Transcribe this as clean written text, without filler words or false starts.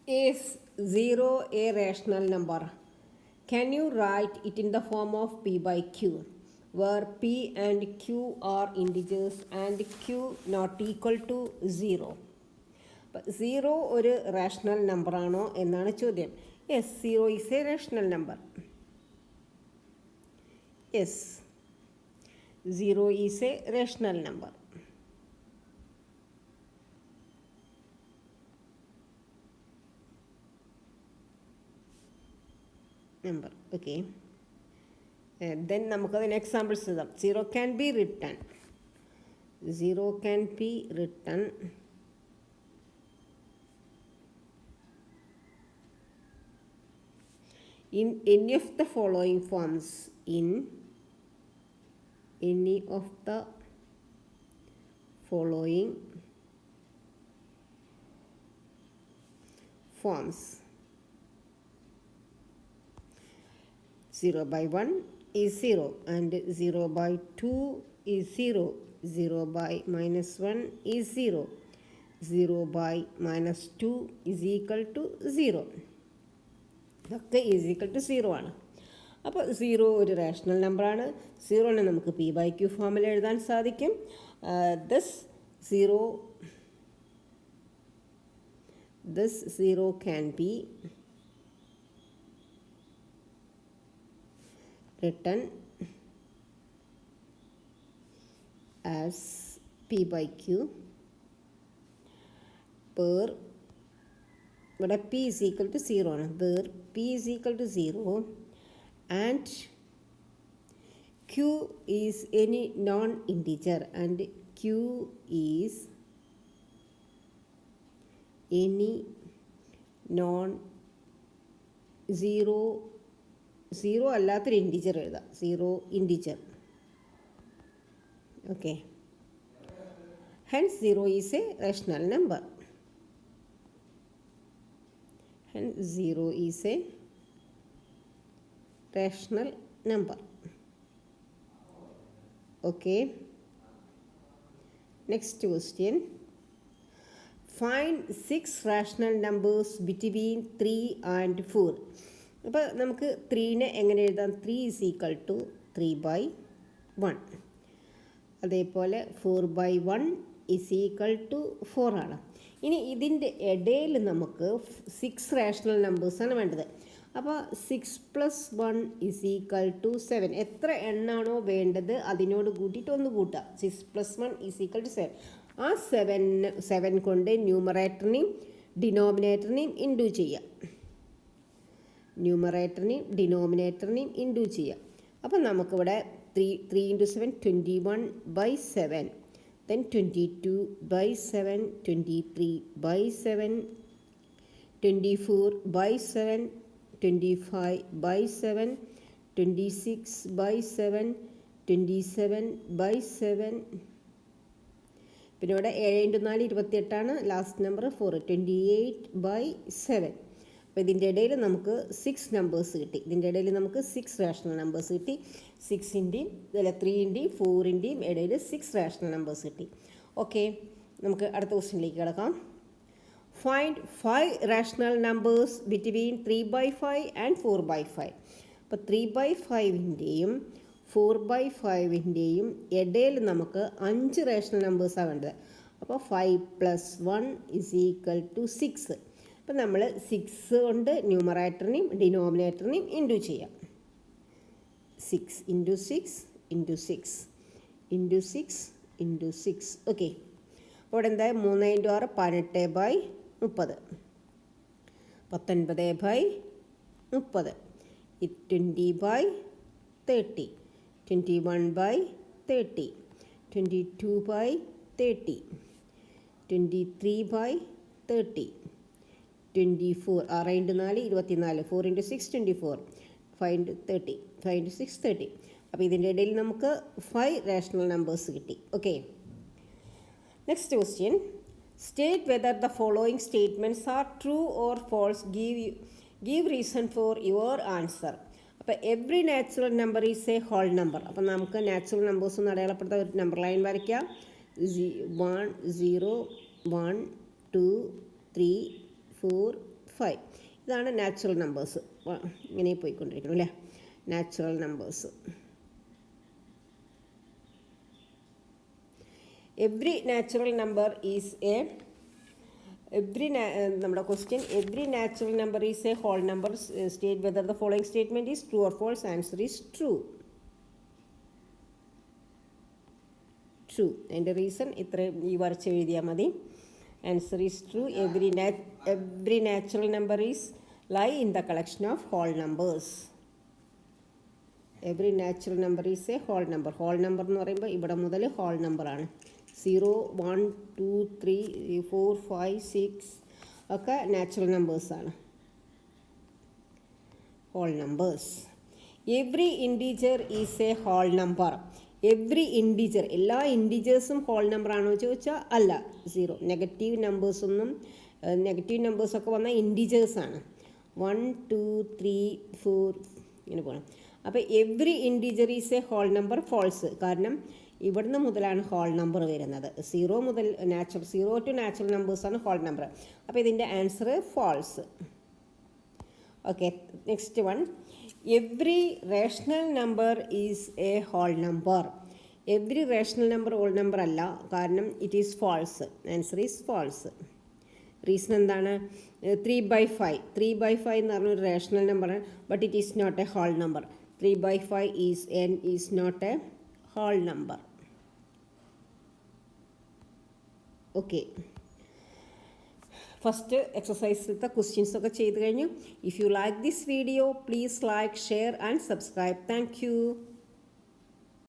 Is 0 a rational number? Can you write it in the form of p by q, where p and q are integers and q not equal to 0? അപ്പം 0 ഒരു rational number ആണോ എന്നാണ് ചോദ്യം. Yes, 0 is A rational number. Yes, 0 is A rational number. number. Okay. Then നമുക്കതിന് examples എഴുതാം. 0 can be written. 0 can be written in any of the following forms. In any of the following forms. 0 by 1 is 0 and 0 by 2 is 0. 0 by minus 1 is 0. 0 by minus 2 is equal to 0. ഇതൊക്കെ is equal to 0 ആണ്. അപ്പോൾ 0 ഒരു rational നമ്പറാണ്. 0നെ നമുക്ക് P by Q ഫോമിൽ എഴുതാൻ സാധിക്കും. this 0 can be written as p by q where ഇവിടെ p is equal to 0 ആണ്. where p is equal to 0 and q is any non-integer and q is any non-zero അല്ലാത്തൊരു integer എഴുതാം. 0 integer. Okay. Hence 0 is A rational number. Hence 0 is A rational number. Okay. Next question. Find 6 rational numbers between 3 and 4. അപ്പോൾ നമുക്ക് 3നെ എങ്ങനെ എഴുതാം? 3 is equal to 3 by 1. അതേപോലെ 4 by 1 is equal to 4 ആണ്. ഇനി ഇതിൻ്റെ ഇടയിൽ നമുക്ക് 6 റാഷണൽ നമ്പേഴ്സാണ് വേണ്ടത്. അപ്പോൾ 6 + 1 ഈസ് ഈക്വൽ ടു 7. എത്ര എണ്ണാണോ വേണ്ടത് അതിനോട് കൂട്ടിയിട്ട് ഒന്ന് കൂട്ടാം. 6 + 1 ഈസ് ഈക്വൽ ടു 7. ആ 7 കൊണ്ട് ന്യൂമറേറ്ററിനെയും ഡിനോമിനേറ്ററിനെയും ഇൻഡു ചെയ്യാം. ന്യൂമറേറ്ററിനെയും ഡിനോമിനേറ്ററിനെയും ഇൻഡു ചെയ്യാം. അപ്പം നമുക്കിവിടെ 3 × 7 21 by 7, then 22 by 7, 23 by 7, 24 by 7, 25 by 7, 26 by 7, 27 by 7. പിന്നെ ഇവിടെ 7 × 4 28 ലാസ്റ്റ് നമ്പർ 4, 28 by 7. അപ്പോൾ ഇതിൻ്റെ ഇടയിൽ നമുക്ക് 6 നമ്പേഴ്സ് കിട്ടി. ഇതിൻ്റെ ഇടയിൽ നമുക്ക് 6 റാഷണൽ നമ്പേഴ്സ് കിട്ടി. 6ൻ്റെയും 3ൻ്റെയും 4ൻ്റെയും ഇടയിൽ 6 റാഷണൽ നമ്പേഴ്സ് കിട്ടി. ഓക്കെ, നമുക്ക് അടുത്ത ക്വസ്റ്റ്യനിലേക്ക് കിടക്കാം. Find 5 rational numbers between 3 by 5 and 4 by 5. അപ്പോൾ 3 by 5ൻ്റെയും 4 by 5ൻ്റെയും ഇടയിൽ നമുക്ക് 5 റാഷണൽ നമ്പേഴ്സാണ് വേണ്ടത്. അപ്പോൾ 5 + 1 ഈസ് ഈക്വൽ ടു 6. അപ്പം നമ്മൾ 6 കൊണ്ട് ന്യൂമറേറ്ററിനെയും ഡിനോമിനേറ്ററിനെയും ഇൻഡു ചെയ്യാം. 6 × 6 × 6 × 6 × 6. ഓക്കെ. അപ്പോൾ ഇവിടെ എന്താ? 3 × 6 18 by 30, 19 by 30, 20 by 30, 21 by 30, 22 by 30, 23 by 30, 24, 6 × 4 24, 4 × 6 24, 5 × 30, 5 × 6 30. അപ്പോൾ ഇതിൻ്റെ ഇടയിൽ നമുക്ക് 5 റാഷണൽ നമ്പേഴ്സ് കിട്ടി. Okay. Next question. State whether the following statements are true or false. Give reason for your answer. അപ്പോൾ every natural number is a whole number. അപ്പോൾ നമുക്ക് natural numbers ഒന്ന് അടയാളപ്പെടുത്താൻ ഒരു നമ്പർ ലൈൻ വരയ്ക്കാം. 1 0 1 2 3 4 5. ഇതാണ് നാച്ചുറൽ നമ്പേഴ്സ്. ഇങ്ങനെ പോയിക്കൊണ്ടിരിക്കണം അല്ലേ, natural numbers. Every natural number is a നമ്മുടെ question, every natural number is a whole number. State whether the following statement is true or false. Answer is true. True. അതിൻ്റെ reason ഇത്രയും ഈ വരച്ച് എഴുതിയാൽ മതി. Answer is true. Every natural number is lie in the collection of whole numbers. Every natural number is a whole number. Whole number എന്ന് പറയുമ്പോൾ ഇവിടെ മുതൽ ഹോൾ നമ്പറാണ്. 0, 1, 2, 3, 4, 5, 6 ഒക്കെ നാച്ചുറൽ നമ്പേഴ്സാണ്, whole numbers. Every integer is a whole number. Every integer, എല്ലാ ഇൻറ്റീജേഴ്സും whole നമ്പറാണോ ചോദിച്ചാൽ അല്ല. 0. നെഗറ്റീവ് നമ്പേഴ്സൊക്കെ വന്നാൽ ഇൻറ്റീജേഴ്സാണ്. 1, 2, 3, 4 ഇങ്ങനെ പോകണം. അപ്പോൾ every integer is a whole number. False. കാരണം ഇവിടുന്ന് മുതലാണ് ഹോൾ നമ്പർ വരുന്നത്. 0 to നാച്ചുറൽ നമ്പേഴ്സാണ് ഹോൾ നമ്പർ. അപ്പോൾ ഇതിൻ്റെ answer false. Okay, next one. Every rational number is a whole number. Every rational number whole number അല്ല, കാരണം it is false. Answer is false. Reason എന്താണ്? 3/5 എന്ന് പറഞ്ഞൊരു റേഷണൽ നമ്പറാണ്, but it is not a whole number. 3/5 is not a whole number. Okay, first എക്സസൈസിലത്തെ questions ഒക്കെ ചെയ്ത് കഴിഞ്ഞു. If you like this video, please like, share and subscribe. Thank you.